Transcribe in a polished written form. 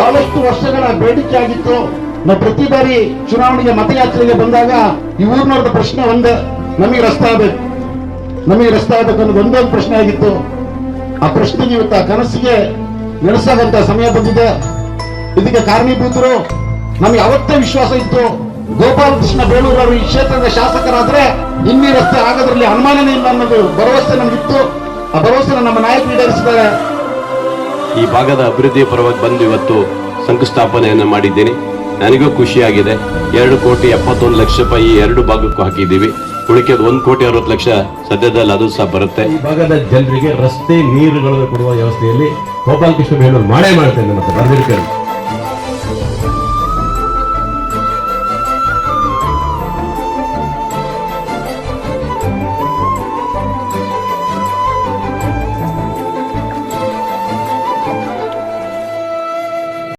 ಬಹಳಷ್ಟು ವರ್ಷಗಳ ಬೇಡಿಕೆ ಆಗಿತ್ತು. ನಾವು ಪ್ರತಿ ಬಾರಿ ಚುನಾವಣೆಗೆ ಮತಯಾತ್ರೆಗೆ ಬಂದಾಗ ಈ ಊರಿನವ್ರದ ಪ್ರಶ್ನೆ ಒಂದೇ, ನಮಗೆ ರಸ್ತೆ ಆಗ್ಬೇಕು, ನಮಗೆ ರಸ್ತೆ ಆಗ್ಬೇಕು ಅನ್ನೋದು ಒಂದೊಂದು ಪ್ರಶ್ನೆ ಆಗಿತ್ತು. ಆ ಪ್ರಶ್ನೆಗೆ ಇವತ್ತು ಆ ಕನಸಿಗೆ ನಡೆಸಾಗಂತ ಸಮಯ ಬಂದಿದೆ. ಇದಕ್ಕೆ ಕಾರಣೀಭೂತರು ನಮ್ಗೆ ಅವತ್ತೇ ವಿಶ್ವಾಸ ಇತ್ತು, ಗೋಪಾಲಕೃಷ್ಣ ಬೇಳೂರು ಅವರು ಈ ಕ್ಷೇತ್ರದ ಶಾಸಕರಾದ್ರೆ ಇನ್ನೀ ರಸ್ತೆ ಆಗೋದ್ರಲ್ಲಿ ಅನುಮಾನನೇ ಇಲ್ಲ ಅನ್ನೋದು ಭರವಸೆ ನಮಗಿತ್ತು. ಆ ಭರವಸೆನ ನಮ್ಮ ನಾಯಕರು ಈಡೇರಿಸಿದ್ದಾರೆ. ಈ ಭಾಗದ ಅಭಿವೃದ್ಧಿ ಪರವಾಗಿ ಬಂದು ಇವತ್ತು ಶಂಕುಸ್ಥಾಪನೆಯನ್ನು ಮಾಡಿದ್ದೀನಿ. ನನಗೂ ಖುಷಿಯಾಗಿದೆ. 2,71,00,000 ಈ 2 ಭಾಗಕ್ಕೂ ಹಾಕಿದ್ದೀವಿ. ಉಳಿಕೆದು 1,60,00,000 ಸದ್ಯದಲ್ಲಿ ಅದು ಸಹ ಬರುತ್ತೆ. ಈ ಭಾಗದ ಜನರಿಗೆ ರಸ್ತೆ ನೀರುಗಳನ್ನು ಕೊಡುವ ವ್ಯವಸ್ಥೆಯಲ್ಲಿ ಗೋಪಾಲಕೃಷ್ಣ ಬೇಳೂರು ಮಾಡೇ ಮಾಡ್ತೇನೆ ಮತ್ತೆ ಬರೆದಿರ್ತೇನೆ.